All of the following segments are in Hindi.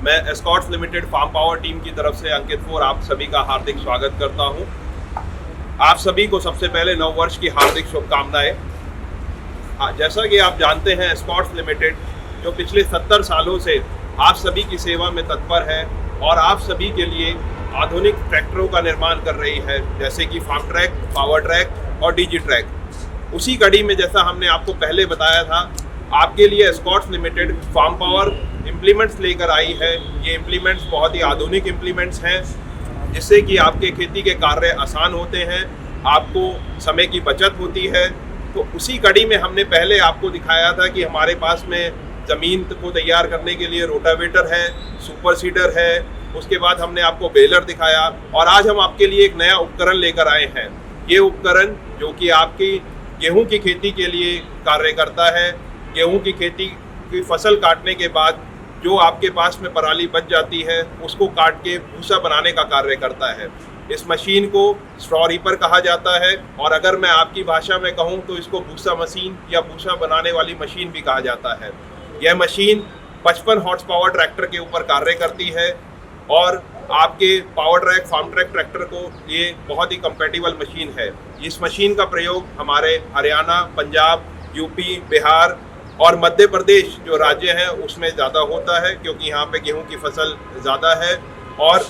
मैं Escorts Limited farm power team की तरफ से अंकित फोर आप सभी का हार्दिक स्वागत करता हूं। आप सभी को सबसे पहले नव वर्ष की हार्दिक शुभकामनाएं। जैसा कि आप जानते हैं, एस्कॉर्ट्स लिमिटेड जो पिछले 70 सालों से आप सभी की सेवा में तत्पर है और आप सभी के लिए आधुनिक ट्रैक्टरों का निर्माण कर रही है, जैसे कि फार्म ट्रैक, पावर ट्रैक और डीजी ट्रैक। उसी कड़ी में जैसा हमने आपको पहले बताया था, आपके लिए Escorts Limited farm power implements लेकर आई है। ये इम्प्लीमेंट्स बहुत ही आधुनिक इम्प्लीमेंट्स हैं, जिससे कि आपके खेती के कार्य आसान होते हैं, आपको समय की बचत होती है। तो उसी कड़ी में हमने पहले आपको दिखाया था कि हमारे पास में ज़मीन को तैयार करने के लिए रोटावेटर है, सुपर सीडर है, उसके बाद हमने आपको बेलर दिखाया और आज हम आपके लिए एक नया उपकरण लेकर आए हैं। ये उपकरण जो कि आपकी गेहूं की खेती के लिए कार्य करता है। गेहूं की खेती की फसल काटने के बाद जो आपके पास में पराली बच जाती है, उसको काट के भूसा बनाने का कार्य करता है। इस मशीन को स्ट्रॉ रीपर कहा जाता है और अगर मैं आपकी भाषा में कहूँ तो इसको भूसा मशीन या भूसा बनाने वाली मशीन भी कहा जाता है। यह मशीन 55 हॉर्स पावर ट्रैक्टर के ऊपर कार्य करती है और आपके Powertrac, Farmtrac tractor को ये बहुत ही कंपैटिबल मशीन है। इस मशीन का प्रयोग हमारे हरियाणा, पंजाब, यूपी, बिहार और मध्य प्रदेश जो राज्य हैं उसमें ज़्यादा होता है, क्योंकि यहाँ पे गेहूं की फसल ज़्यादा है और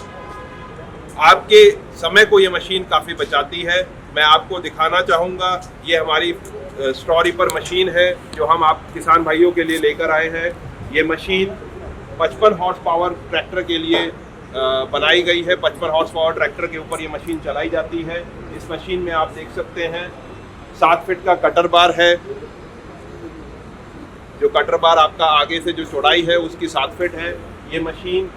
आपके समय को ये मशीन काफ़ी बचाती है। मैं आपको दिखाना चाहूँगा, ये हमारी स्ट्रॉ रीपर मशीन है जो हम आप किसान भाइयों के लिए लेकर आए हैं। ये मशीन 55 हॉर्स पावर ट्रैक्टर के लिए बनाई गई है। 55 हॉर्स पावर ट्रैक्टर के ऊपर ये मशीन चलाई जाती है। इस मशीन में आप देख सकते हैं 7 फीट का कटर बार है। जो कटर बार आपका आगे से जो चौड़ाई है उसकी 7 फीट है। ये मशीन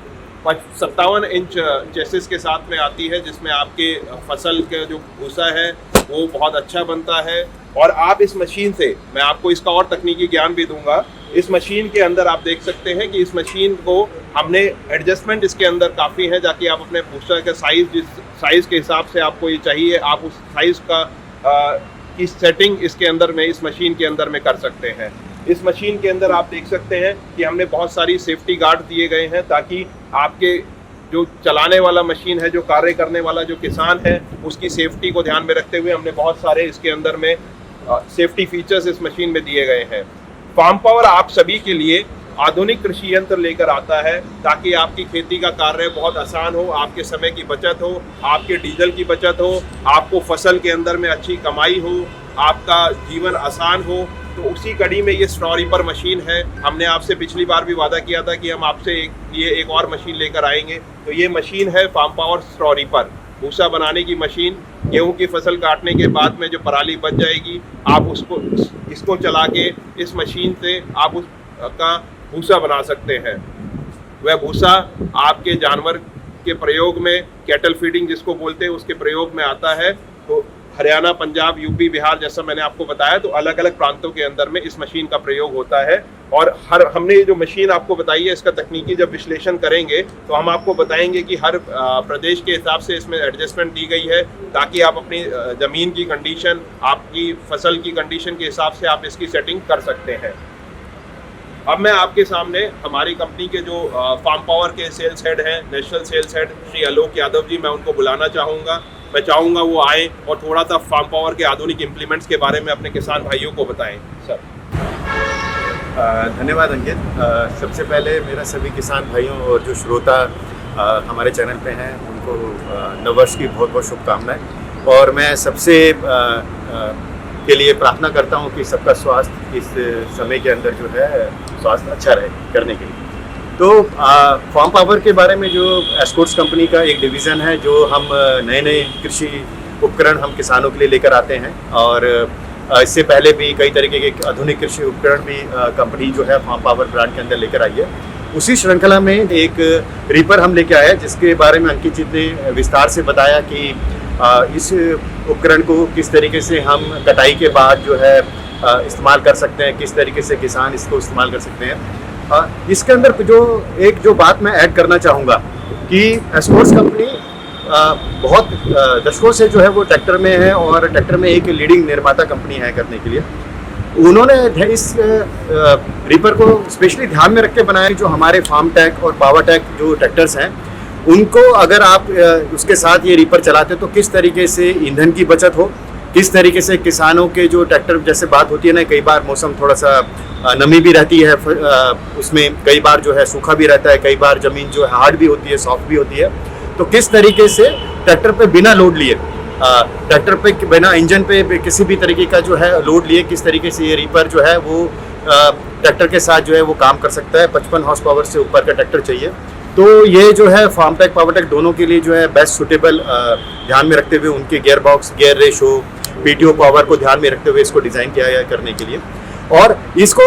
57 इंच चेसिस के साथ में आती है, जिसमें आपके फसल का जो भूसा है वो बहुत अच्छा बनता है। और आप इस मशीन से, मैं आपको इसका और तकनीकी ज्ञान भी दूंगा, इस मशीन के अंदर आप देख सकते हैं कि इस मशीन को हमने एडजस्टमेंट इसके अंदर काफ़ी है, ताकि आप अपने भूसा का साइज़, जिस साइज़ के हिसाब से आपको ये चाहिए, आप उस साइज़ का की सेटिंग इसके अंदर में, इस मशीन के अंदर में कर सकते हैं। इस मशीन के अंदर आप देख सकते हैं कि हमने बहुत सारी सेफ्टी गार्ड दिए गए हैं, ताकि आपके जो चलाने वाला मशीन है, जो कार्य करने वाला जो किसान है, उसकी सेफ्टी को ध्यान में रखते हुए हमने बहुत सारे इसके अंदर में सेफ्टी फीचर्स इस मशीन में दिए गए हैं। फार्म पावर आप सभी के लिए आधुनिक कृषि यंत्र लेकर आता है, ताकि आपकी खेती का कार्य बहुत आसान हो, आपके समय की बचत हो, आपके डीजल की बचत हो, आपको फसल के अंदर में अच्छी कमाई हो, आपका जीवन आसान हो। तो उसी कड़ी में ये स्ट्रॉ रीपर मशीन है। हमने आपसे पिछली बार भी वादा किया था कि हम आपसे एक और मशीन लेकर आएंगे। तो ये मशीन है फार्म पावर स्ट्रॉ रीपर, भूसा बनाने की मशीन। गेहूं की फसल काटने के बाद में जो पराली बच जाएगी, आप इसको चला के इस मशीन से आप उसका भूसा बना सकते हैं। वह भूसा आपके जानवर के प्रयोग में, कैटल फीडिंग जिसको बोलते हैं, उसके प्रयोग में आता है। तो हरियाणा, पंजाब, यूपी, बिहार, जैसा मैंने आपको बताया, तो अलग अलग प्रांतों के अंदर में इस मशीन का प्रयोग होता है। और हमने जो मशीन आपको बताई है, इसका तकनीकी जब विश्लेषण करेंगे तो हम आपको बताएंगे कि हर प्रदेश के हिसाब से इसमें एडजस्टमेंट दी गई है, ताकि आप अपनी ज़मीन की कंडीशन, आपकी फसल की कंडीशन के हिसाब से आप इसकी सेटिंग कर सकते हैं। अब मैं आपके सामने हमारी कंपनी के जो फार्म पावर के सेल्स हेड हैं, national sales head Shri Alok Yadav ji, मैं उनको बुलाना चाहूँगा। मैं चाहूँगा वो आए और थोड़ा सा फार्म पावर के आधुनिक इम्प्लीमेंट्स के बारे में अपने किसान भाइयों को बताएं। सर, धन्यवाद अंकित। सबसे पहले मेरा सभी किसान भाइयों और जो श्रोता हमारे चैनल पे हैं, उनको नववर्ष की बहुत बहुत शुभकामनाएं। और मैं सबसे के लिए प्रार्थना करता हूं कि सबका स्वास्थ्य इस समय के अंदर जो है स्वास्थ्य अच्छा रहे करने के लिए। तो फार्म पावर के बारे में, जो एस्कॉर्ट्स कंपनी का एक डिवीज़न है, जो हम नए नए कृषि उपकरण हम किसानों के लिए लेकर आते हैं। और इससे पहले भी कई तरीके के आधुनिक कृषि उपकरण भी कंपनी जो है फार्म पावर ब्रांड के अंदर लेकर आई है। उसी श्रृंखला में एक रीपर हम लेकर आए, जिसके बारे में अंकित जी ने विस्तार से बताया कि इस उपकरण को किस तरीके से हम कटाई के बाद जो है इस्तेमाल कर सकते हैं, किस तरीके से किसान इसको इस्तेमाल कर सकते हैं। इसके अंदर जो बात मैं ऐड करना चाहूँगा कि एस्कॉर्ट्स कंपनी बहुत दशकों से जो है वो ट्रैक्टर में है और ट्रैक्टर में एक लीडिंग निर्माता कंपनी है करने के लिए। उन्होंने इस रीपर को स्पेशली ध्यान में रख के बनाया जो हमारे फार्म टैक और पावर टैक जो ट्रैक्टर्स हैं उनको अगर आप उसके साथ ये रीपर चलाते तो किस तरीके से ईंधन की बचत हो, किस तरीके से किसानों के जो ट्रैक्टर जैसे बात होती है ना, कई बार मौसम थोड़ा सा नमी भी रहती है उसमें, कई बार जो है सूखा भी रहता है, कई बार ज़मीन जो है हार्ड भी होती है, सॉफ्ट भी होती है, तो किस तरीके से ट्रैक्टर पे बिना लोड लिए, ट्रैक्टर पे बिना इंजन पे किसी भी तरीके का जो है लोड लिए किस तरीके से ये रीपर जो है वो ट्रैक्टर के साथ जो है वो काम कर सकता है। 55 हॉर्स पावर से ऊपर का ट्रैक्टर चाहिए, तो ये जो है फार्म टैक पावर टैक दोनों के लिए जो है बेस्ट सुटेबल, ध्यान में रखते हुए उनके gear box, gear ratio, PTO power को ध्यान में रखते हुए इसको डिज़ाइन किया गया करने के लिए। और इसको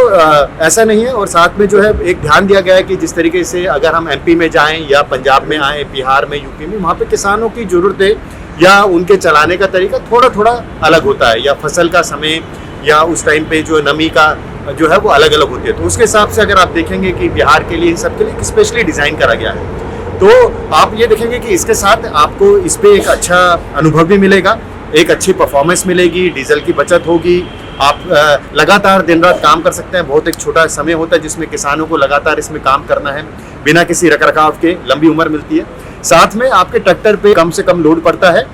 ऐसा नहीं है, और साथ में जो है एक ध्यान दिया गया है कि जिस तरीके से अगर हम एमपी में जाएं या पंजाब में आएँ, बिहार में, यूपी में, वहाँ पे किसानों की ज़रूरतें या उनके चलाने का तरीका थोड़ा थोड़ा अलग होता है, या फसल का समय या उस टाइम पे जो नमी का जो है वो अलग अलग होती है, तो उसके हिसाब से अगर आप देखेंगे कि बिहार के लिए, इन सब के लिए स्पेशली डिज़ाइन करा गया है, तो आप ये देखेंगे कि इसके साथ आपको इस पर एक अच्छा अनुभव भी मिलेगा, एक अच्छी परफॉर्मेंस मिलेगी, डीजल की बचत होगी, आप लगातार दिन रात काम कर सकते हैं। बहुत एक छोटा समय होता है जिसमें किसानों को लगातार इसमें काम करना है, बिना किसी रखरखाव के लंबी उम्र मिलती है। साथ में आपके ट्रैक्टर पे कम से कम लोड पड़ता है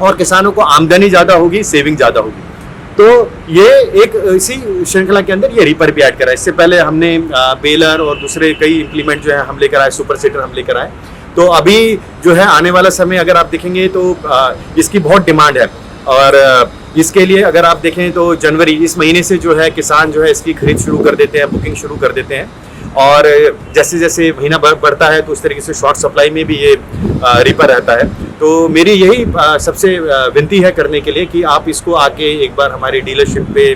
और किसानों को आमदनी ज़्यादा होगी, सेविंग ज़्यादा होगी। तो ये एक इसी श्रृंखला के अंदर ये रीपर भी ऐड करा है। इससे पहले हमने बेलर और दूसरे कई इम्प्लीमेंट जो है हम लेकर आए, सुपर सीटर हम लेकर आए। तो अभी जो है आने वाला समय अगर आप देखेंगे तो इसकी बहुत डिमांड है, और इसके लिए अगर आप देखें तो जनवरी, इस महीने से जो है किसान जो है इसकी खरीद शुरू कर देते हैं, बुकिंग शुरू कर देते हैं, और जैसे जैसे महीना बढ़ता है तो उस तरीके से शॉर्ट सप्लाई में भी ये रीपर रहता है। तो मेरी यही सबसे विनती है करने के लिए कि आप इसको आके एक बार हमारी डीलरशिप पे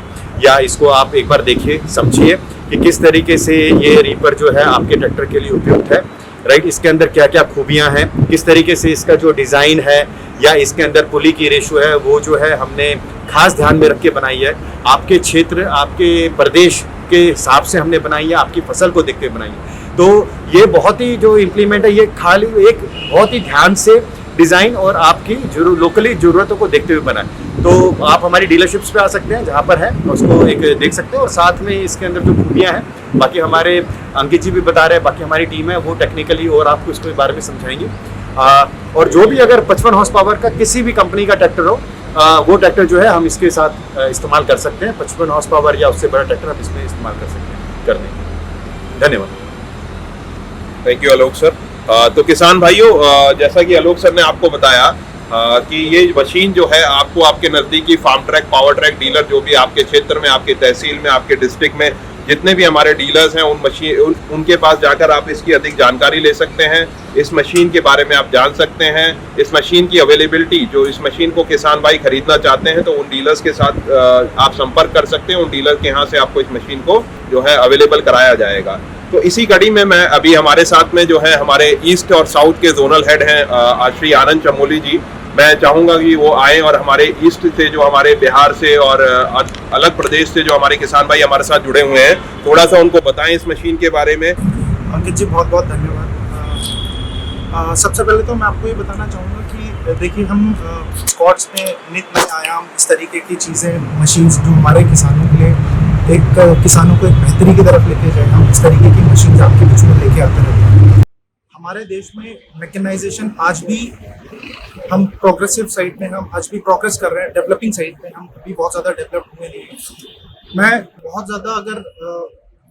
या इसको आप एक बार देखिए, समझिए कि किस तरीके से ये रीपर जो है आपके ट्रैक्टर के लिए उपयुक्त है, राइट। इसके अंदर क्या क्या खूबियाँ हैं, किस तरीके से इसका जो डिज़ाइन है या इसके अंदर पुली की रेशो है वो जो है हमने खास ध्यान में रख के बनाई है, आपके क्षेत्र, आपके प्रदेश के हिसाब से हमने बनाई है, आपकी फसल को देखते हुए बनाई है। तो ये बहुत ही जो इम्प्लीमेंट है ये खाली एक बहुत ही ध्यान से डिज़ाइन और आपकी लोकली ज़रूरतों को देखते हुए बना है। तो आप हमारी डीलरशिप्स पे आ सकते हैं जहाँ पर है, उसको एक देख सकते हैं, और साथ में इसके अंदर जो खूबियाँ हैं बाकी हमारे अंकित जी भी बता रहे हैं, बाकी हमारी टीम है वो टेक्निकली और आपको इसके बारे में समझाएंगे। और जो भी अगर 55 हॉर्स पावर का किसी भी कंपनी का ट्रैक्टर हो, वो ट्रैक्टर जो है हम इसके साथ इस्तेमाल कर सकते हैं। 55 हॉर्स पावर या उससे बड़ा ट्रैक्टर हम इसमें इस्तेमाल कर सकते हैं करने। धन्यवाद। Thank you Alok sir. तो किसान भाइयों, जैसा कि आलोक सर ने आपको बताया कि ये मशीन जो है आपको आपके नज़दीकी Farmtrac, Powertrac dealer जो भी आपके क्षेत्र में, आपके तहसील में, आपके डिस्ट्रिक्ट में जितने भी हमारे डीलर्स हैं उनके पास जाकर आप इसकी अधिक जानकारी ले सकते हैं, इस मशीन के बारे में आप जान सकते हैं, इस मशीन की अवेलेबिलिटी, जो इस मशीन को किसान भाई खरीदना चाहते हैं तो उन डीलर्स के साथ आप संपर्क कर सकते हैं। उन डीलर के यहाँ से आपको इस मशीन को जो है अवेलेबल कराया जाएगा। तो इसी कड़ी में मैं अभी हमारे साथ में जो है हमारे ईस्ट और साउथ के जोनल हेड हैं श्री आनंद चमोली जी, मैं चाहूँगा कि वो आए और हमारे ईस्ट से, जो हमारे बिहार से और अलग प्रदेश से जो हमारे किसान भाई हमारे साथ जुड़े हुए हैं, थोड़ा सा उनको बताएं इस मशीन के बारे में। अंकित जी बहुत बहुत धन्यवाद। सबसे पहले तो मैं आपको ये बताना चाहूँगा कि देखिए हम स्कॉट्स में नित नए आयाम, इस तरीके की चीज़ें, मशीन्स जो हमारे किसानों के लिए किसानों को एक बेहतरी की तरफ लेके जाए, हम इस तरीके की मशीन आपके बीच में लेके आते रहते हैं। हमारे देश में मैकेनाइजेशन आज भी, हम प्रोग्रेसिव साइड में हम आज भी प्रोग्रेस कर रहे हैं, डेवलपिंग साइड में हम अभी बहुत ज़्यादा डेवलप हुए नहीं हैं। मैं बहुत ज़्यादा अगर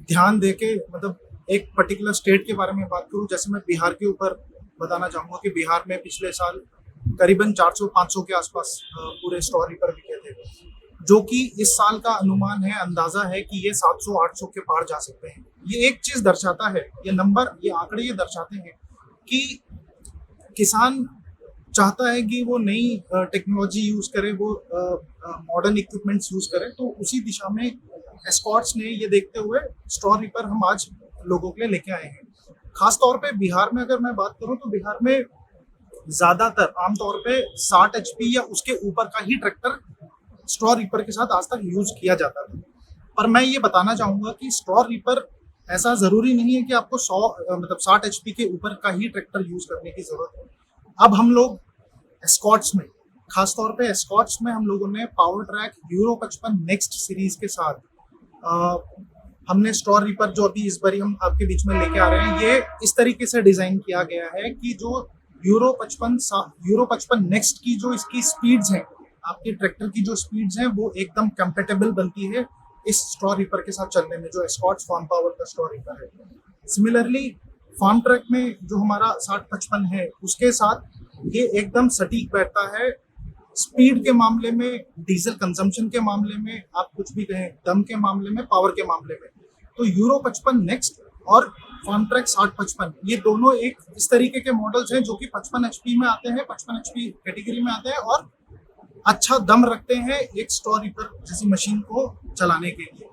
ध्यान दे के मतलब एक पर्टिकुलर स्टेट के बारे में बात करूँ, जैसे मैं बिहार के ऊपर बताना चाहूँगा कि बिहार में पिछले साल करीबन 400-500 के आसपास पूरे स्टोर रीपर बिके थे, जो कि इस साल का अनुमान है, अंदाजा है कि ये 700-800 के पार जा सकते हैं। ये एक चीज़ दर्शाता है, ये नंबर, ये आंकड़े ये दर्शाते हैं कि किसान चाहता है कि वो नई टेक्नोलॉजी यूज़ करे, वो मॉडर्न इक्विपमेंट्स यूज़ करे। तो उसी दिशा में एस्कॉर्ट्स ने ये देखते हुए स्टोर रीपर हम आज लोगों के लिए लेके आए हैं। खास तौर पे बिहार में अगर मैं बात करूं तो बिहार में ज़्यादातर आमतौर पे 60 HP या उसके ऊपर का ही ट्रैक्टर स्टोर रीपर के साथ आज तक यूज़ किया जाता था। पर मैं ये बताना चाहूँगा कि स्टोर रीपर ऐसा ज़रूरी नहीं है कि आपको 60 HP के ऊपर का ही ट्रैक्टर यूज़ करने की ज़रूरत है। अब हम लोग एस्कॉर्ट्स में, खासतौर पे एस्कॉर्ट्स में हम लोगों ने power track euro 55 next series के साथ हमने स्टोर रीपर जो अभी इस बारी हम आपके बीच में लेके आ रहे हैं, ये इस तरीके से डिजाइन किया गया है कि जो यूरो 55 नेक्स्ट की जो इसकी स्पीड्स हैं, आपके ट्रैक्टर की जो स्पीड्स हैं, वो एकदम कंपेटेबल बनती है इस स्टोर रीपर के साथ चलने में, जो एस्कॉर्ट्स फार्म पावर का स्टोर रीपर है। सिमिलरली फार्म ट्रैक में जो हमारा 6055 है, उसके साथ ये एकदम सटीक बैठता है स्पीड के मामले में, डीजल कंजम्पशन के मामले में, आप कुछ भी कहें, दम के मामले में, पावर के मामले में। तो यूरो 55 नेक्स्ट और फार्म ट्रैक 6055 ये दोनों एक इस तरीके के मॉडल्स हैं जो कि 55 HP में आते हैं, 55 HP कैटेगरी में आते हैं और अच्छा दम रखते हैं एक स्टोर रीपर जैसी मशीन को चलाने के लिए।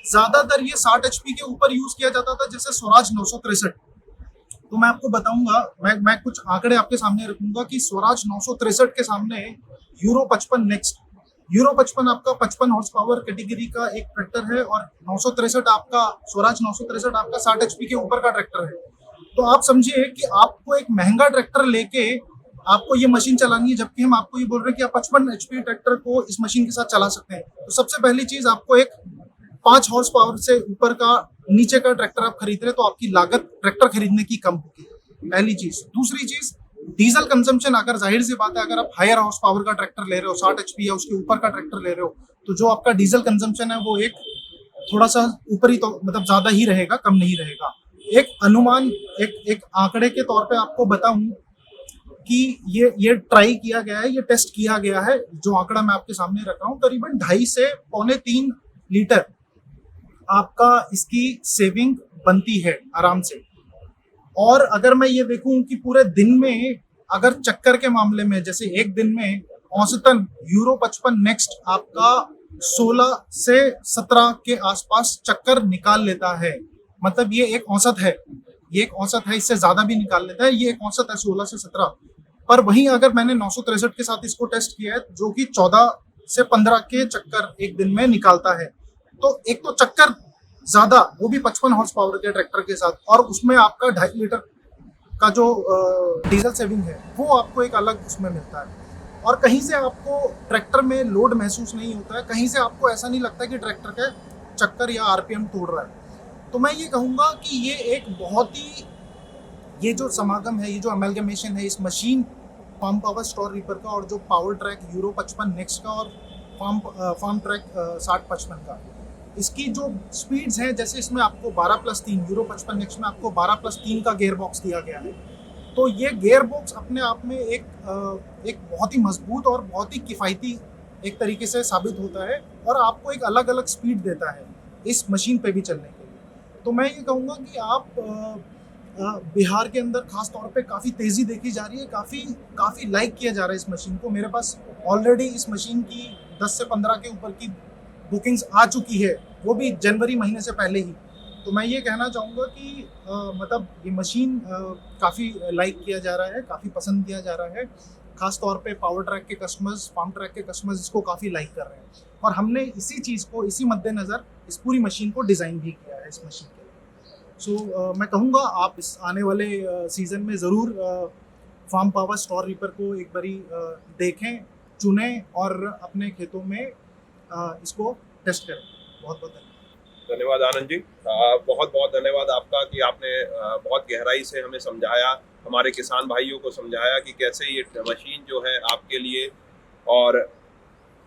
ज्यादातर ये 60 HP के ऊपर यूज किया जाता था, जैसे स्वराज 963। तो मैं आपको बताऊंगा, मैं कुछ आंकड़े आपके सामने रखूंगा कि स्वराज 963 के सामने यूरो 55 नेक्स्ट, यूरो 55 आपका 55 हॉर्स पावर कैटेगरी का एक ट्रैक्टर है और 963 आपका, स्वराज 963 आपका 60 HP के ऊपर का ट्रैक्टर है। तो आप समझिए कि आपको एक महंगा ट्रैक्टर लेके आपको ये मशीन चलानी है, जबकि हम आपको ये बोल रहे हैं कि आप 55 HP ट्रैक्टर को इस मशीन के साथ चला सकते हैं। तो सबसे पहली चीज, आपको एक 5 हॉर्स पावर से ऊपर का नीचे का ट्रैक्टर आप खरीद रहे हैं तो आपकी लागत ट्रैक्टर खरीदने की कम होगी, पहली चीज। दूसरी चीज, डीजल कंजम्पशन, अगर जाहिर सी बात है अगर आप हायर हॉर्स पावर का ट्रैक्टर ले रहे हो, 60 HP या उसके ऊपर का ट्रैक्टर ले रहे हो, तो जो आपका डीजल कंजम्पशन है वो एक थोड़ा सा ऊपरी, तो मतलब ज्यादा ही रहेगा, कम नहीं रहेगा। एक अनुमान, एक आंकड़े के तौर पे आपको बताऊं कि ये ट्राई किया गया है, ये टेस्ट किया गया है, जो आंकड़ा मैं आपके सामने रख रहा हूँ, करीबन 2.5 से 2.25 लीटर आपका इसकी सेविंग बनती है आराम से। और अगर मैं ये देखूं कि पूरे दिन में अगर चक्कर के मामले में, जैसे एक दिन में औसतन यूरो 55 नेक्स्ट आपका 16 से 17 के आसपास चक्कर निकाल लेता है, मतलब ये एक औसत है, ये एक औसत है, इससे ज्यादा भी निकाल लेता है, ये एक औसत है 16 से 17। पर वहीं अगर मैंने 963 के साथ इसको टेस्ट किया है जो कि 14 से 15 के चक्कर एक दिन में निकालता है, तो एक तो चक्कर ज्यादा, वो भी 55 हॉर्स पावर के ट्रैक्टर के साथ, और उसमें आपका 2.5 लीटर का जो डीजल सेविंग है वो आपको एक अलग उसमें मिलता है। और कहीं से आपको ट्रैक्टर में लोड महसूस नहीं होता है, कहीं से आपको ऐसा नहीं लगता कि ट्रैक्टर के चक्कर या RPM तोड़ रहा है। तो मैं ये कहूँगा कि ये एक बहुत ही, ये जो समागम है, ये जो अमेलगमेशन है इस machine farm power straw reaper का और जो पावर ट्रैक यूरो 55 नेक्स्ट का और फार्म ट्रैक 6055 का, इसकी जो स्पीड्स हैं, जैसे इसमें आपको 12+3, यूरो 55 नेक्स्ट में आपको 12+3 का गियर बॉक्स दिया गया है। तो ये गियर बॉक्स अपने आप में एक बहुत ही मजबूत और बहुत ही किफ़ायती एक तरीके से साबित होता है और आपको एक अलग अलग स्पीड देता है इस मशीन पे भी चलने के लिए। तो मैं ये कहूँगा कि आप बिहार के अंदर खास तौर पे काफ़ी तेज़ी देखी जा रही है, काफ़ी लाइक किया जा रहा है इस मशीन को। मेरे पास ऑलरेडी इस मशीन की 10 से 15 के ऊपर की बुकिंग्स आ चुकी है, वो भी जनवरी महीने से पहले ही। तो मैं ये कहना चाहूँगा कि मतलब ये मशीन काफ़ी लाइक किया जा रहा है, काफ़ी पसंद किया जा रहा है, खास तौर पे पावर ट्रैक के कस्टमर्स, फार्म ट्रैक के कस्टमर्स इसको काफ़ी लाइक कर रहे हैं। और हमने इसी चीज़ को, इसी मद्देनज़र इस पूरी मशीन को डिज़ाइन भी किया है इस मशीन के लिए। मैं कहूँगा आप इस आने वाले सीज़न में ज़रूर फार्म पावर स्टोर रीपर को एक बारी देखें, चुनें और अपने खेतों में इसको टेस्ट करें। बहुत बहुत धन्यवाद आनंद जी, बहुत बहुत धन्यवाद आपका कि आपने बहुत गहराई से हमें समझाया, हमारे किसान भाइयों को समझाया कि कैसे ये मशीन जो है आपके लिए, और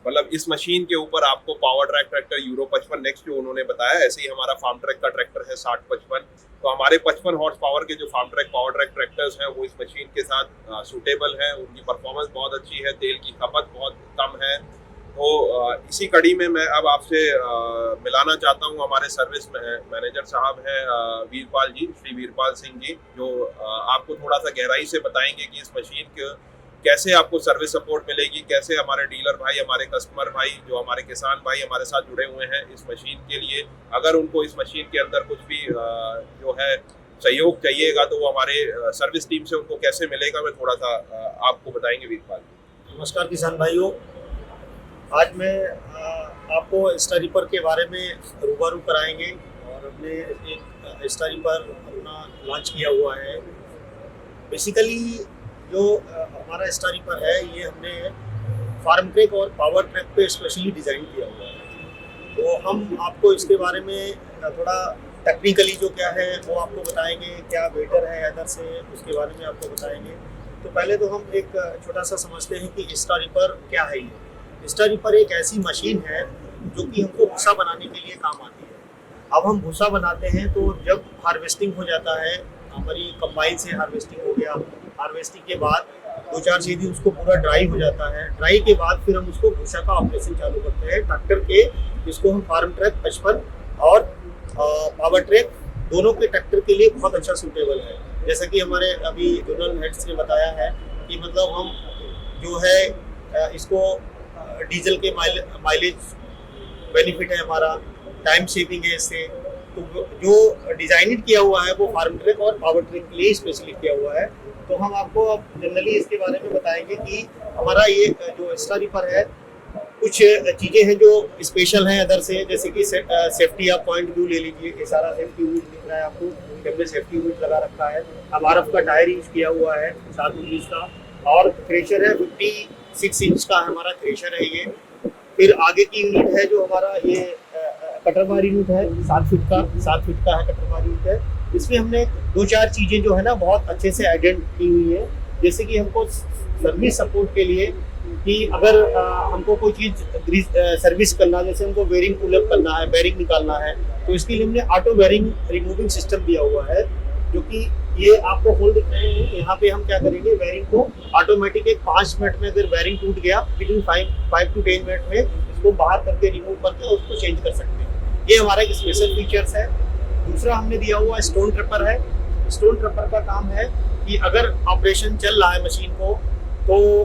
मतलब इस मशीन के ऊपर आपको power track tractor euro 55 next जो उन्होंने बताया, ऐसे ही हमारा फार्म ट्रैक का ट्रैक्टर है 6055। तो हमारे 55 हॉर्स पावर के जो Farmtrac Powertrac tractors हैं वो इस मशीन के साथ सूटेबल हैं, उनकी परफॉर्मेंस बहुत अच्छी है, तेल की खपत बहुत कम है। तो इसी कड़ी में मैं अब आपसे मिलाना चाहता हूं हमारे सर्विस मैनेजर साहब हैं वीरपाल जी, श्री वीरपाल सिंह जी, जो आपको थोड़ा सा गहराई से बताएंगे कि इस मशीन के कैसे आपको सर्विस सपोर्ट मिलेगी, कैसे हमारे डीलर भाई, हमारे कस्टमर भाई, जो हमारे किसान भाई हमारे साथ जुड़े हुए हैं इस मशीन के लिए, अगर उनको इस मशीन के अंदर कुछ भी जो है सहयोग चाहिएगा तो वो हमारे सर्विस टीम से उनको कैसे मिलेगा, मैं थोड़ा सा आपको बताएंगे वीरपाल जी। नमस्कार किसान भाइयों, आज मैं आपको स्टोर रीपर के बारे में रूबरू कराएंगे और हमने एक स्टोर रीपर अपना लॉन्च किया हुआ है। बेसिकली जो हमारा स्टोर रीपर है ये हमने फार्म ट्रैक और पावर ट्रैक पे स्पेशली डिज़ाइन किया हुआ है। तो हम आपको इसके बारे में थोड़ा टेक्निकली जो क्या है वो आपको बताएंगे, क्या बेटर है अदर से उसके बारे में आपको बताएंगे। तो पहले तो हम एक छोटा सा समझते हैं कि स्टार रीपर क्या है। ये स्टार रीपर एक ऐसी मशीन है जो कि हमको भूसा बनाने के लिए काम आती है। अब हम भूसा बनाते हैं तो जब हार्वेस्टिंग हो जाता है, हमारी कंबाइन से हार्वेस्टिंग हो गया, हार्वेस्टिंग के बाद 2-4 दिन उसको पूरा ड्राई हो जाता है। ड्राई के बाद फिर हम उसको भूसा का ऑपरेशन चालू करते हैं ट्रैक्टर के, जिसको हम फार्म ट्रैक 55 और पावर ट्रैक दोनों के ट्रैक्टर के लिए बहुत अच्छा सूटेबल है। जैसा कि हमारे अभी जोनल हेड्स ने बताया है कि मतलब हम जो है इसको डीजल के माइलेज बेनिफिट है, हमारा टाइम सेविंग है इससे। तो जो डिजाइनिंग किया हुआ है वो फार्म ट्रैक और पावर ट्रैक के लिए स्पेशली किया हुआ है। तो हम आपको अब जनरली इसके बारे में बताएंगे कि हमारा ये जो स्टार रीपर है, कुछ चीज़ें हैं जो स्पेशल हैं अदर से, जैसे कि सेफ्टी आप पॉइंट व्यू ले लीजिए, ये सारा सेफ्टी यूनिट दिख रहा है आपको, हमने सेफ्टी यूनिट लगा रखा है। MRF का टायर यूज किया हुआ है 719 का, और थ्रेशर है 56 इंच का हमारा थ्रेशर है ये। फिर आगे की यूनिट है जो हमारा ये कटरबार यूनिट है 7 फीट का है कटरबार यूनिट है। इसमें हमने 2-4 चीज़ें जो है ना बहुत अच्छे से आइडेंट की हुई है, जैसे कि हमको सर्विस सपोर्ट के लिए कि अगर हमको कोई चीज़ सर्विस करना, जैसे हमको बेरिंग पुल अप करना है, बेरिंग निकालना है, तो इसके लिए हमने ऑटो बेरिंग रिमूविंग सिस्टम दिया हुआ है, जो कि ये आपको होल दिख रहे हैं। यहाँ पे हम क्या करेंगे, बेरिंग को ऑटोमेटिक एक 5 मिनट में अगर बेरिंग टूट गया, विदिन 5 to 10 मिनट में इसको बाहर करके रिमूव करके उसको चेंज कर सकते हैं। ये हमारा एक स्पेशल फीचर्स है। दूसरा हमने दिया हुआ स्टोन ट्रैपर है। स्टोन ट्रैपर का काम है कि अगर ऑपरेशन चल रहा है मशीन को, तो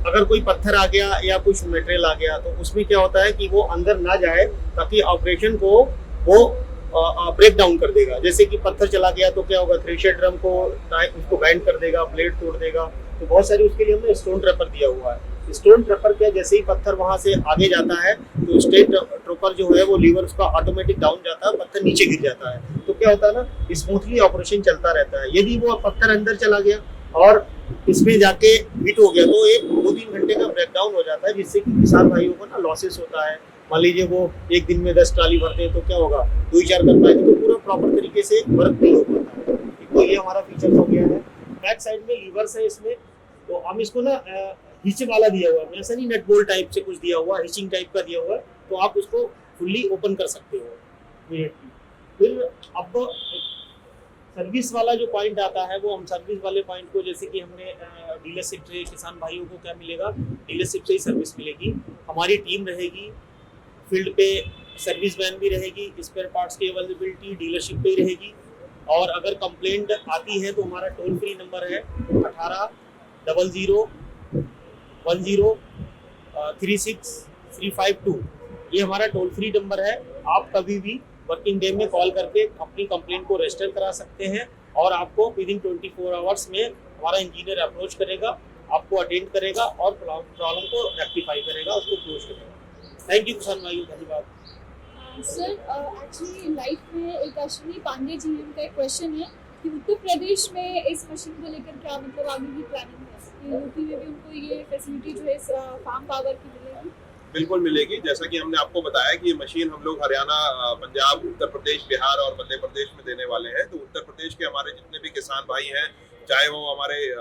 अगर कोई पत्थर आ गया या कुछ मटेरियल आ गया तो उसमें क्या होता है कि वो अंदर ना जाए, ताकि ऑपरेशन को वो ब्रेक डाउन कर देगा। जैसे कि पत्थर चला गया तो क्या होगा, थ्रेशर ड्रम को उसको बैंड कर देगा, ब्लेड तोड़ देगा। तो बहुत सारी उसके लिए हमने स्टोन ट्रैपर दिया हुआ है। स्टोन ट्रैपर क्या, जैसे ही पत्थर वहां से आगे जाता है तो स्टेट ट्रैपर जो है वो लीवर उसका ऑटोमेटिक डाउन जाता है, पत्थर नीचे गिर जाता है। तो क्या होता है ना, स्मूथली ऑपरेशन चलता रहता है। यदि वो पत्थर अंदर चला गया और इसमें जाके हिट हो गया तो 1-2-3 घंटे का ब्रेकडाउन हो जाता है, जिससे कि किसान भाइयों को ना लॉसेस होता है। मान लीजिए वो एक दिन में 10 ट्राली भरते हैं तो क्या होगा, 2-4 कर पाएंगे तो पूरा प्रॉपर तरीके से वर्क नहीं हो पाता है। तो ये हमारा फीचर हो गया है। बैक साइड में लीवर्स है इसमें, तो हम इसको ना हिच वाला दिया हुआ है, ऐसा नहीं नट बोल्ट टाइप से कुछ दिया हुआ, हिचिंग टाइप का दिया हुआ है, तो आप उसको फुल्ली ओपन कर सकते हो। फिर अब सर्विस वाला जो पॉइंट आता है, वो हम सर्विस वाले पॉइंट को, जैसे कि हमने डीलरशिप से किसान भाइयों को क्या मिलेगा, डीलरशिप से ही सर्विस मिलेगी। हमारी टीम रहेगी फील्ड पे, सर्विस वैन भी रहेगी, स्पेयर पार्ट्स की अवेलेबिलिटी डीलरशिप पे ही रहेगी। और अगर कंप्लेंट आती है तो हमारा टोल फ्री नंबर है 1800103652। ये हमारा टोल फ्री नंबर है। आप कभी भी वर्किंग डे में कॉल करके अपनी कंप्लेंट को रजिस्टर करा सकते हैं, और आपको विदिन 24 आवर्स में हमारा इंजीनियर अप्रोच करेगा, आपको अटेंड करेगा और प्रॉब्लम को रेक्टिफाई करेगा, उसको क्लोज करेगा। थैंक यू किसान भाई, धन्यवाद। सर एक्चुअली लाइफ में एक अश्विनी पांडे जी हैं, उनका एक क्वेश्चन है कि उत्तर प्रदेश में इस मशीन को लेकर क्या मतलब आगे की प्लानिंग है, यूपी में भी उनको ये फैसिलिटी जो है फार्म पावर की मिलेगी? बिल्कुल मिलेगी। जैसा कि हमने आपको बताया कि ये मशीन हम लोग हरियाणा, पंजाब, उत्तर प्रदेश, बिहार और मध्य प्रदेश में देने वाले हैं। तो उत्तर प्रदेश के हमारे जितने भी किसान भाई हैं, चाहे वो हमारे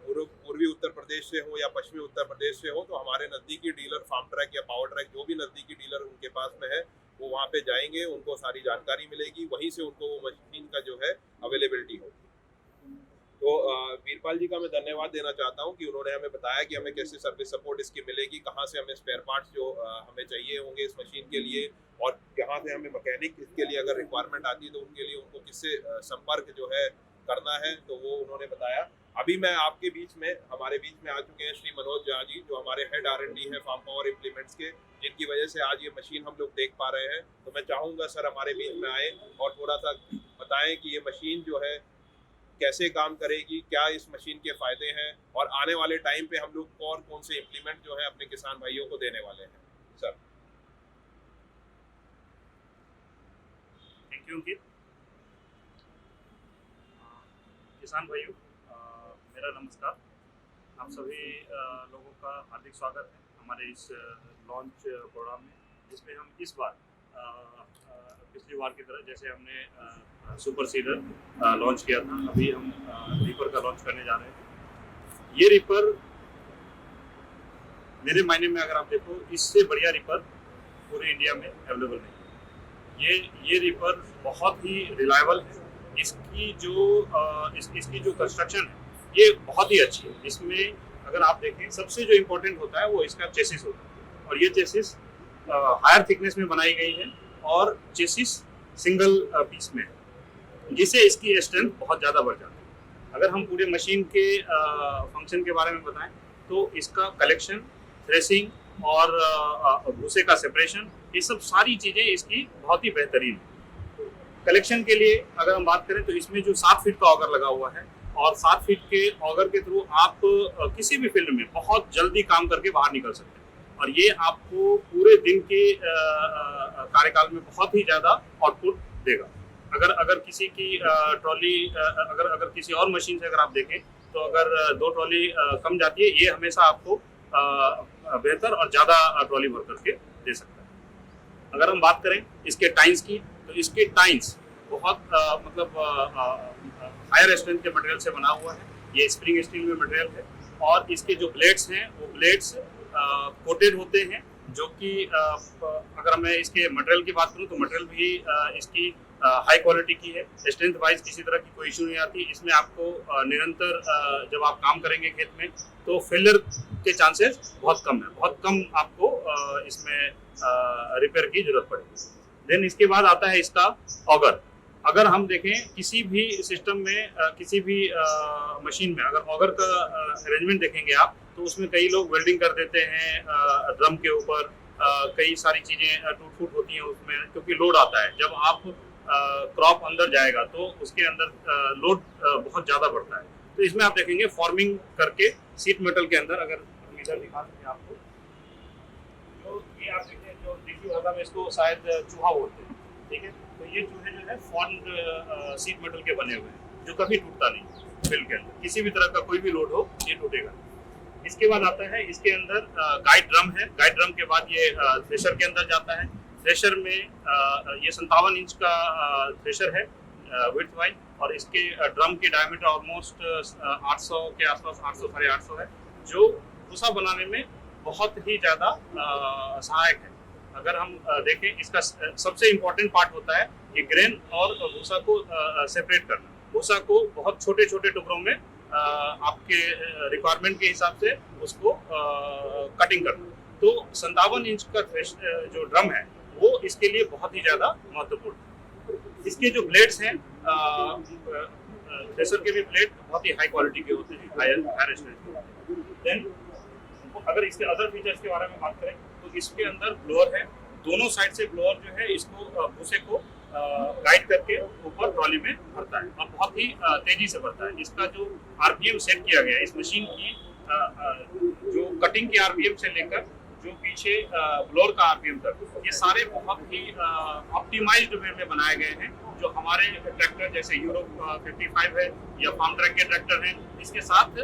पूर्वी उत्तर प्रदेश से हो या पश्चिमी उत्तर प्रदेश से हो, तो हमारे नज़दीकी डीलर फार्म ट्रैक या पावर ट्रैक, जो भी नज़दीकी डीलर उनके पास में है, वो वहाँ पे जाएंगे, उनको सारी जानकारी मिलेगी, वहीं से उनको वो मशीन का जो है अवेलेबिलिटी होगी। तो वीरपाल जी का मैं धन्यवाद देना चाहता हूं कि उन्होंने हमें बताया कि हमें कैसे सर्विस सपोर्ट इसकी मिलेगी, कहां से हमें स्पेयर पार्ट्स जो हमें चाहिए होंगे इस मशीन के लिए, और कहां से हमें मैकेनिक इसके लिए अगर रिक्वायरमेंट आती है तो उनके लिए उनको किससे संपर्क जो है करना है, तो वो उन्होंने बताया। अभी मैं आपके बीच में, हमारे बीच में आ चुके हैं श्री मनोज झा जी, जो हमारे हेड R&D है फार्म पावर इम्प्लीमेंट्स के, जिनकी वजह से आज ये मशीन हम लोग देख पा रहे हैं। तो मैं चाहूँगा सर हमारे बीच में आए और थोड़ा सा बताएं कि ये मशीन जो है कैसे काम करेगी, क्या इस मशीन के फायदे हैं, और आने वाले टाइम पे हम लोग और कौन से इम्प्लीमेंट जो है अपने किसान भाइयों को देने वाले हैं। सर थैंक यू अंकित। किसान भाइयों, मेरा नमस्कार। आप सभी लोगों का हार्दिक स्वागत है हमारे इस लॉन्च प्रोग्राम में, जिसमें हम इस बार पिछली बार की तरह जैसे हमने सुपर सीडर लॉन्च किया था, अभी हम रीपर का लॉन्च करने जा रहे हैं। ये रीपर मेरे मायने में अगर आप देखो, इससे बढ़िया रीपर पूरे इंडिया में अवेलेबल नहीं है। ये रीपर बहुत ही रिलायबल है। इसकी जो कंस्ट्रक्शन है ये बहुत ही अच्छी है। इसमें अगर आप देखें, सबसे जो इम्पोर्टेंट होता है वो इसका चेसिस होता है, और ये चेसिस हायर थिकनेस में बनाई गई है और चेसिस सिंगल पीस में है, जिससे इसकी स्ट्रेंथ बहुत ज़्यादा बढ़ जाती है। अगर हम पूरे मशीन के फंक्शन के बारे में बताएं तो इसका कलेक्शन, थ्रेसिंग और भूसे का सेपरेशन, ये सब सारी चीज़ें इसकी बहुत ही बेहतरीन है। कलेक्शन के लिए अगर हम बात करें तो इसमें जो 7 फीट का ऑगर लगा हुआ है, और 7 फीट के ऑगर के थ्रू आप किसी भी फील्ड में बहुत जल्दी काम करके बाहर निकल सकते हैं, और ये आपको पूरे दिन के कार्यकाल में बहुत ही ज़्यादा आउटपुट देगा। अगर किसी की ट्रॉली अगर किसी और मशीन से अगर आप देखें तो अगर 2 ट्रॉली कम जाती है, ये हमेशा आपको बेहतर और ज़्यादा ट्रॉली भर करके दे सकता है। अगर हम बात करें इसके टाइन्स की, तो इसके टाइन्स बहुत हायर स्ट्रेंथ के मटेरियल से बना हुआ है। ये स्प्रिंग स्टील में मटेरियल है, और इसके जो ब्लेड्स हैं वो ब्लेड्स कोटेड होते हैं, जो कि अगर मैं इसके मटेरियल की बात करूं तो मटेरियल भी इसकी हाई क्वालिटी की है। स्ट्रेंथ वाइज किसी तरह की कोई इशू नहीं आती। इसमें आपको निरंतर जब आप काम करेंगे खेत में तो फेलियर के चांसेस बहुत कम है, बहुत कम आपको इसमें रिपेयर की जरूरत पड़ेगी। देन इसके बाद आता है इसका ऑगर। अगर हम देखें किसी भी सिस्टम में, किसी भी मशीन में अगर ऑगर का अरेंजमेंट देखेंगे आप, तो उसमें कई लोग वेल्डिंग कर देते हैं ड्रम के ऊपर। कई सारी चीज़ें टूट फूट होती हैं उसमें, क्योंकि लोड आता है। जब आप क्रॉप अंदर जाएगा तो उसके अंदर लोड बहुत ज़्यादा बढ़ता है। तो इसमें आप देखेंगे फॉर्मिंग करके सीट मेटल के अंदर, अगर हम इधर दिखा सकते हैं आपको, तो ये आप देखिए, जो देसी भाषा में इसको शायद चूहा बोलते हैं, ठीक है। तो ये चूहे जो है फॉर्म्ड सीट मेटल के बने हुए हैं, जो कभी टूटता नहीं फील्ड के अंदर। किसी भी तरह का कोई भी लोड हो, ये टूटेगा। इसके बाद आता है इसके अंदर गाइड ड्रम है। गाइड ड्रम के बाद ये थ्रेशर के अंदर जाता है। थ्रेशर में ये 57 इंच का थ्रेशर है विड्थ वाइज, और इसके ड्रम की डायमीटर ऑलमोस्ट 800 के आसपास, 800 साढ़े 800 है, जो भूसा बनाने में बहुत ही ज़्यादा सहायक है। अगर हम देखें, इसका सबसे इम्पोर्टेंट पार्ट होता है कि ग्रेन और भूसा को सेपरेट करना। भूसा को बहुत छोटे छोटे टुकड़ों में आपके रिक्वायरमेंट के हिसाब से उसको कटिंग करना। तो 57 इंच का जो ड्रम है वो इसके लिए बहुत ही ज़्यादा महत्वपूर्ण है। इसके जो ब्लेड्स हैं, थ्रेशर के भी ब्लेड बहुत ही हाई क्वालिटी के होते हैं, हायर स्ट्रेंथ। देन अगर इसके अदर फीचर्स के बारे में बात करें तो इसके अंदर ब्लोअर है। दोनों साइड से ब्लोअर जो है इसको भूसे को गाइड करके ऊपर ट्रॉली में भरता है, और बहुत ही तेजी से भरता है। इसका जो आरपीएम सेट किया गया है इस मशीन की, जो कटिंग के आरपीएम से लेकर जो पीछे ब्लोअर का आरपीएम तक, ये सारे बहुत ही ऑप्टिमाइज्ड वे में बनाए गए हैं, जो हमारे ट्रैक्टर जैसे यूरो 55 है या फार्म ट्रैक के ट्रैक्टर हैं, इसके साथ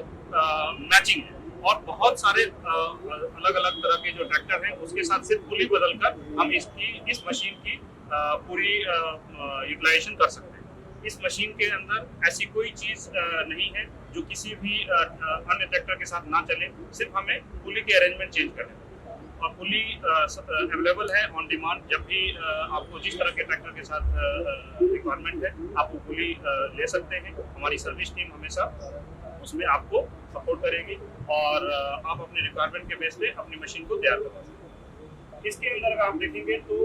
मैचिंग है। और बहुत सारे अलग अलग तरह के जो ट्रैक्टर हैं उसके साथ सिर्फ पुली बदलकर हम इस मशीन की पूरी यूटिलाइजेशन कर सकते हैं। इस मशीन के अंदर ऐसी कोई चीज़ नहीं है जो किसी भी अन्य ट्रैक्टर के साथ ना चले, सिर्फ हमें पुली के अरेंजमेंट चेंज करने। और पुली अवेलेबल है ऑन डिमांड। जब भी आपको जिस तरह के ट्रैक्टर के साथ रिक्वायरमेंट है, आप वो पुली ले सकते हैं। हमारी सर्विस टीम हमेशा उसमें आपको सपोर्ट करेगी, और आप अपने रिक्वायरमेंट के बेस पे अपनी मशीन को तैयार कर सकते हैं। इसके अंदर अगर आप देखेंगे तो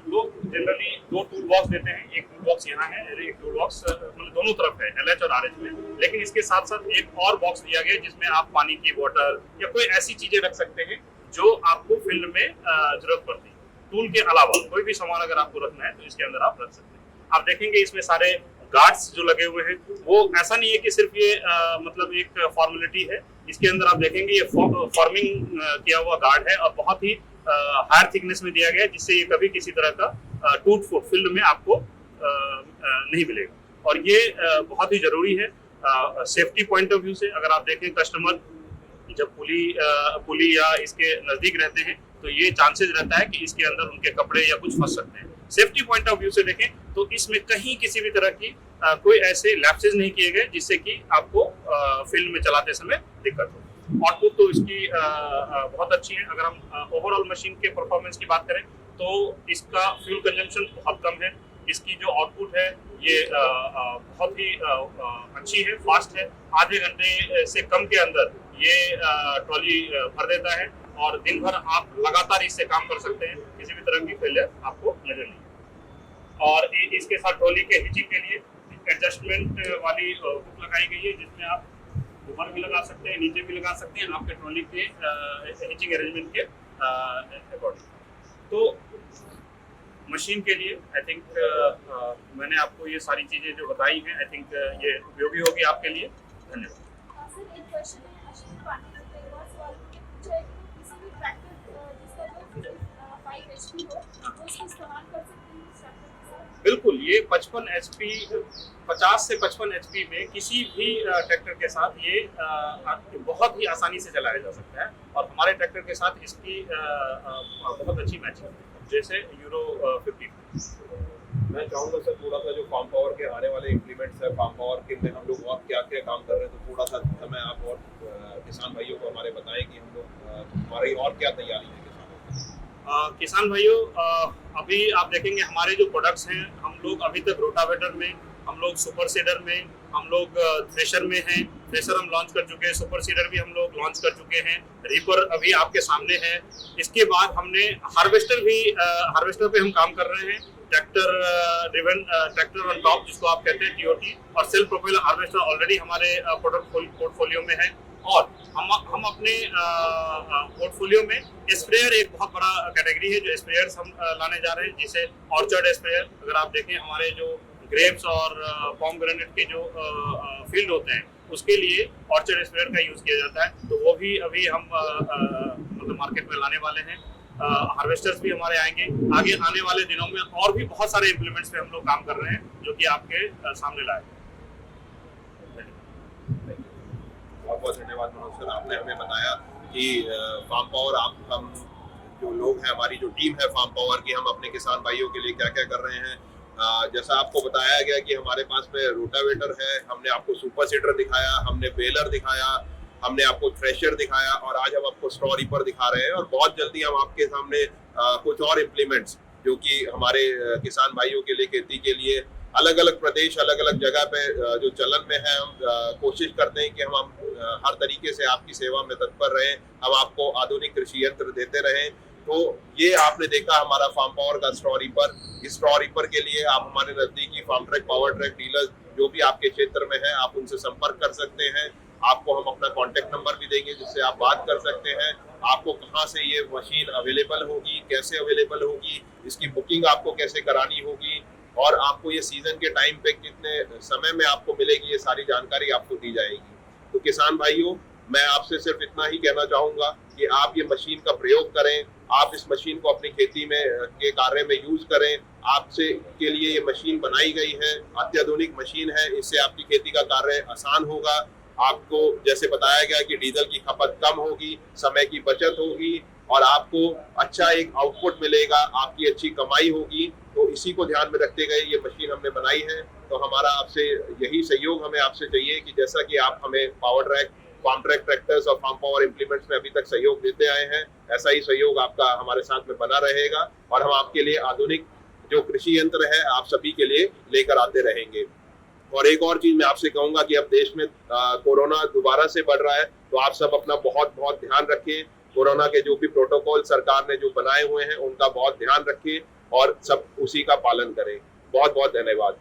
लोग जनरली 2 टूल बॉक्स देते हैं। एक टूल बॉक्स यहाँ है, एक टूल बॉक्स मतलब दोनों तरफ है, LH और RH में। लेकिन इसके साथ साथ एक और बॉक्स दिया गया जिसमें आप पानी की बोतल या कोई ऐसी चीज़ें रख सकते हैं जो आपको फील्ड में जरूरत पड़ती है। टूल के अलावा कोई भी सामान अगर आपको रखना है तो इसके अंदर आप रख सकते हैं। आप देखेंगे इसमें सारे गार्ड्स जो लगे हुए हैं, वो ऐसा नहीं है कि सिर्फ ये मतलब एक फॉर्मेलिटी है। इसके अंदर आप देखेंगे ये फॉर्मिंग किया हुआ गार्ड है, और बहुत ही हायर थिकनेस में दिया गया है, जिससे ये कभी किसी तरह का टूट फूट फील्ड में आपको नहीं मिलेगा। और ये बहुत ही जरूरी है सेफ्टी पॉइंट ऑफ व्यू से। अगर आप देखें, कस्टमर जब पुली या इसके नज़दीक रहते हैं तो ये चांसेस रहता है कि इसके अंदर उनके कपड़े या कुछ फंस सकते हैं। सेफ्टी पॉइंट ऑफ व्यू से देखें तो इसमें कहीं किसी भी तरह की कोई ऐसे लैप्सेस नहीं किए गए जिससे कि आपको फील्ड में चलाते समय दिक्कत हो। आउटपुट तो इसकी बहुत अच्छी है। अगर हम ओवरऑल मशीन के परफॉर्मेंस की बात करें तो इसका फ्यूल कंजम्पशन बहुत कम है। इसकी जो आउटपुट है ये बहुत ही अच्छी है, फास्ट है। आधे घंटे से कम के अंदर ये ट्रॉली भर देता है और दिन भर आप लगातार इससे काम कर सकते हैं, किसी भी तरह की फेलियर आपको नजर नहीं। और इसके साथ ट्रॉली के हिचिंग के लिए एडजस्टमेंट वाली हुक लगाई गई है जिसमें आप ऊपर भी लगा सकते हैं, नीचे भी लगा सकते हैं आपके ट्रॉली के हिचिंग अरेंजमेंट के अकॉर्डिंग। तो मशीन के लिए आई थिंक मैंने आपको ये सारी चीज़ें जो बताई हैं आई थिंक ये उपयोगी होगी आपके लिए। धन्यवाद। सर एक क्वेश्चन है अश्विनी पांडे का, एक और सवाल पूछा है कि किसी भी ट्रैक्टर जिसका जो 5 HP हो वो उसको इस्तेमाल कर सकते हैं इस ट्रैक्टर के साथ? बिल्कुल, ये 55 HP 50 से 55 HP में किसी भी ट्रैक्टर के साथ ये बहुत ही आसानी से चलाया जा सकता है और हमारे ट्रैक्टर के साथ इसकी बहुत अच्छी मैचिंग है जैसे यूरो 50। मैं चाहूँगा सर थोड़ा सा जो फार्म पावर के आने वाले इम्प्लीमेंट्स है फार्म पावर के में हम लोग और क्या क्या काम कर रहे हैं, तो थोड़ा सा समय आप और किसान भाइयों को हमारे बताएं कि हम लोग हमारी और क्या तैयारी है किसानों की। किसान भाइयों, अभी आप देखेंगे हमारे जो प्रोडक्ट्स हैं, हम लोग अभी तक रोटावेटर में, हम लोग सुपर सीडर में, हम लोग थ्रेशर में हैं। थ्रेशर हम लॉन्च कर चुके हैं, सुपर सीडर भी हम लोग लॉन्च कर चुके हैं, रीपर अभी आपके सामने है। इसके बाद हमने हार्वेस्टर पे हम काम कर रहे हैं, ट्रैक्टर ऑन टॉप जिसको आप कहते हैं TOT, और सेल्फ प्रोपेलर हार्वेस्टर ऑलरेडी हमारे प्रोडक्ट पोर्टफोलियो में है। और हम अपने पोर्टफोलियो में स्प्रेयर एक बहुत बड़ा कैटेगरी है जो स्प्रेयर्स हम लाने जा रहे हैं, जिसे ऑर्चर्ड स्प्रेयर। अगर आप देखें हमारे जो ग्रेप्स और पोमग्रेनेट के जो फील्ड होते हैं उसके लिए ऑर्चर्ड स्प्रेयर का यूज़ किया जाता है, तो वो भी अभी हम मतलब मार्केट में लाने वाले हैं। हार्वेस्टर्स भी हमारे आएंगे आगे आने वाले दिनों में, और भी बहुत सारे इम्प्लीमेंट्स पे हम लोग काम कर रहे हैं जो कि आपके सामने लाए। बहुत बहुत धन्यवाद मनोज सर, आपने हमें बताया कि फार्म पावर हम जो लोग हैं, हमारी जो टीम है फार्म पावर की, हम अपने किसान भाइयों के लिए क्या क्या कर रहे हैं। जैसा आपको बताया गया कि हमारे पास में रोटावेटर है, हमने आपको सुपर सीडर दिखाया, हमने बेलर दिखाया, हमने आपको थ्रेशर दिखाया और आज हम आपको स्ट्रॉ रीपर दिखा रहे हैं। और बहुत जल्दी हम आपके सामने कुछ और इम्प्लीमेंट्स जो कि हमारे किसान भाइयों के लिए, खेती के लिए अलग अलग प्रदेश अलग अलग जगह पे जो चलन में है, हम कोशिश करते हैं कि हम हर तरीके से आपकी सेवा में तत्पर रहें, हम आपको आधुनिक कृषि यंत्र देते रहें। तो ये आपने देखा हमारा फार्म पावर का स्ट्रॉ रीपर। इस स्ट्रॉ रीपर के लिए आप हमारे नजदीकी Farmtrac, Powertrac dealer जो भी आपके क्षेत्र में है, आप उनसे संपर्क कर सकते हैं। आपको हम अपना कॉन्टेक्ट नंबर भी देंगे जिससे आप बात कर सकते हैं। आपको कहाँ से ये मशीन अवेलेबल होगी, कैसे अवेलेबल होगी, इसकी बुकिंग आपको कैसे करानी होगी और आपको ये सीजन के टाइम पे कितने समय में आपको मिलेगी, ये सारी जानकारी आपको दी जाएगी। तो किसान भाइयों, मैं आपसे सिर्फ इतना ही कहना चाहूँगा कि आप ये मशीन का प्रयोग करें, आप इस मशीन को अपनी खेती में के कार्य में यूज करें। आपसे के लिए ये मशीन बनाई गई है, अत्याधुनिक मशीन है, इससे आपकी खेती का कार्य आसान होगा। आपको जैसे बताया गया कि डीजल की खपत कम होगी, समय की बचत होगी और आपको अच्छा एक आउटपुट मिलेगा, आपकी अच्छी कमाई होगी। तो इसी को ध्यान में रखते गए ये मशीन हमने बनाई है। तो हमारा आपसे यही सहयोग हमें आपसे चाहिए कि जैसा कि आप हमें Powertrac, Farmtrac tractors और फार्म पावर इम्प्लीमेंट्स में अभी तक सहयोग देते आए हैं, ऐसा ही सहयोग आपका हमारे साथ में बना रहेगा और हम आपके लिए आधुनिक जो कृषि यंत्र है आप सभी के लिए लेकर आते रहेंगे। और एक और चीज मैं आपसे कहूंगा कि अब देश में कोरोना दोबारा से बढ़ रहा है, तो आप सब अपना बहुत बहुत ध्यान रखें। कोरोना के जो भी प्रोटोकॉल सरकार ने जो बनाए हुए हैं उनका बहुत ध्यान रखें और सब उसी का पालन करें। बहुत बहुत धन्यवाद।